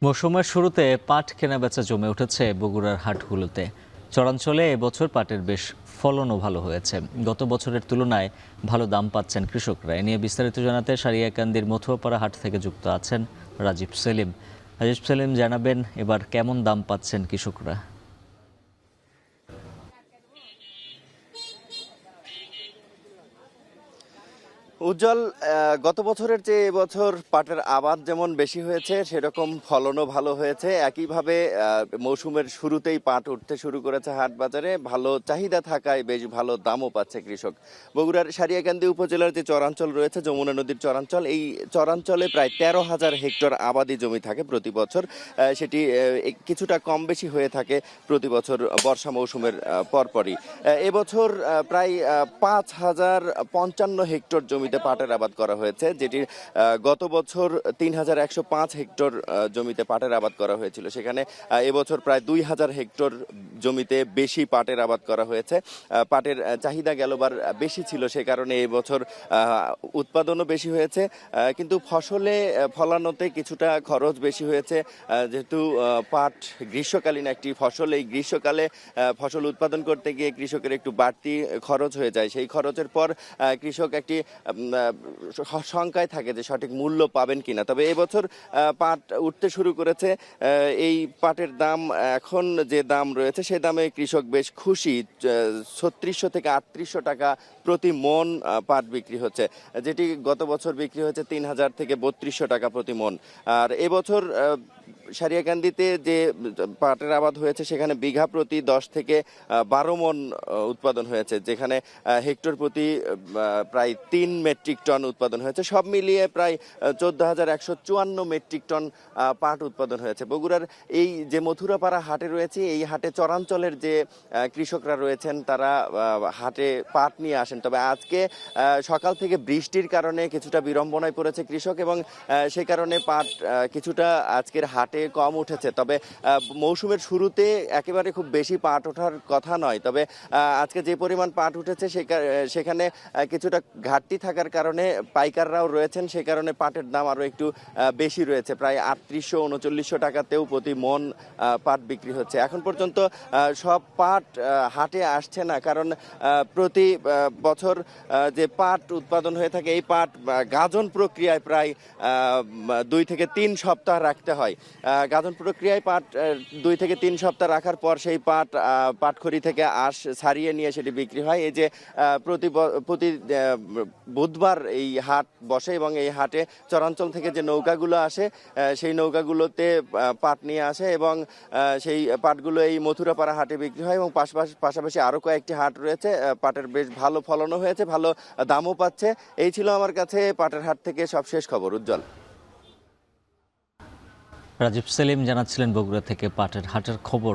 মৌসুমের শুরুতে পাট কেনাবেচা জমে উঠেছে বগুড়ার হাটগুলোতে। চরাঞ্চলে এবছর পাটের বেশ ফলনও ভালো হয়েছে। গত বছরের তুলনায় ভালো দাম পাচ্ছেন কৃষকরা। এ নিয়ে বিস্তারিত জানাতে সারিয়াকান্দির মথুয়াপাড়া হাট থেকে যুক্ত আছেন রাজীব সেলিম। রাজীব সেলিম জানাবেন এবার কেমন দাম পাচ্ছেন কৃষকরা। উজ্জ্বল, গত বছরের চেয়ে এবছর পাটের আবাদ যেমন বেশি হয়েছে সেরকম ফলনও ভালো হয়েছে। একইভাবে মৌসুমের শুরুতেই পাট উঠতে শুরু করেছে হাট বাজারে। ভালো চাহিদা থাকায় বেশ ভালো দামও পাচ্ছে কৃষক। বগুড়ার সারিয়াকান্দি উপজেলার যে চরাঞ্চল রয়েছে, যমুনা নদীর চরাঞ্চল, এই চরাঞ্চলে প্রায় 13,000 হেক্টর আবাদি জমি থাকে প্রতি বছর। সেটি কিছুটা কম বেশি হয়ে থাকে প্রতি বছর বর্ষা মৌসুমের পরপরই। এবছর প্রায় 5,055 হেক্টর জমিতে পাটের আবাদ করা হয়েছে, যেটি গত বছর 3,105 হেক্টর জমিতে পাটের আবাদ করা হয়েছিল। সেখানে এবছর প্রায় 2,000 হেক্টর জমিতে বেশি পাটের আবাদ করা হয়েছে। পাটের চাহিদা গেলবার বেশি ছিল, সে কারণে এবছর উৎপাদনও বেশি হয়েছে। কিন্তু ফলানোতে কিছুটা খরচ বেশি হয়েছে, যেহেতু পাট গ্রীষ্মকালীন একটি ফসল। এই গ্রীষ্মকালে ফসল উৎপাদন করতে গিয়ে কৃষকের একটু বাড়তি খরচ হয়ে যায়। সেই খরচের পর কৃষক একটি শঙ্কায় থাকে যে সঠিক মূল্য পাবেন কিনা। তবে এবছর পাট উঠতে শুরু করেছে। এই পাটের দাম এখন যে দাম রয়েছে সে দামে কৃষক বেশ খুশি। 3600 থেকে 3800 টাকা প্রতি মন পাট বিক্রি হচ্ছে, যেটি গত বছর বিক্রি হয়েছে 3,000 থেকে 3200 টাকা প্রতি মন। আর এবছর সারিয়াকান্দিতে যে পাটের আবাদ হয়েছে সেখানে বিঘা প্রতি 10 থেকে 12 মন উৎপাদন হয়েছে, যেখানে হেক্টর প্রতি প্রায় 3 মেট্রিক টন উৎপাদন হয়েছে। সব মিলিয়ে প্রায় 14,154 মেট্রিক টন পাট উৎপাদন হয়েছে। বগুড়ার এই যে মথুরাপাড়া হাটে রয়েছে, এই হাটে চরাঞ্চলের যে কৃষকরা রয়েছেন তারা হাটে পাট নিয়ে আসেন। তবে আজকে সকাল থেকে বৃষ্টির কারণে কিছুটা বিড়ম্বনায় পড়েছে কৃষক, এবং সেই কারণে পাট কিছুটা আজকের হাটে কম উঠেছে। তবে মৌসুমের শুরুতে একেবারে খুব বেশি পাট ওঠার কথা নয়। তবে আজকে যে পরিমাণ পাট উঠেছে সেখানে কিছুটা ঘাটতি থাকার কারণে পাইকাররাও রয়েছেন, সে কারণে পাটের দাম আরও একটু বেশি রয়েছে। প্রায় 3800-3900 টাকাতেও প্রতি মন পাট বিক্রি হচ্ছে। এখন পর্যন্ত সব পাট হাটে আসছে না, কারণ প্রতি বছর যে পাট উৎপাদন হয়ে থাকে এই পাট গাজন প্রক্রিয়ায় প্রায় 2 থেকে 3 সপ্তাহ রাখতে হয়। গাজন প্রক্রিয়ায় পাট 2 থেকে 3 সপ্তাহ রাখার পর সেই পাটখড়ি থেকে আঁশ ছাড়িয়ে নিয়ে সেটি বিক্রি হয়। এই যে প্রতি বুধবার এই হাট বসে, এবং এই হাটে চরাঞ্চল থেকে যে নৌকাগুলো আসে সেই নৌকাগুলোতে পাট নিয়ে আসে, এবং সেই পাটগুলো এই মথুরাপাড়া হাটে বিক্রি হয়। এবং পাশাপাশি আরও কয়েকটি হাট রয়েছে। পাটের বেশ ভালো ফলনও হয়েছে, ভালো দামও পাচ্ছে। এই ছিল আমার কাছে পাটের হাট থেকে সবশেষ খবর। উজ্জ্বল। রাজীব সেলিম জানাচ্ছিলেন বগুড়া থেকে পাটের হাটের খবর।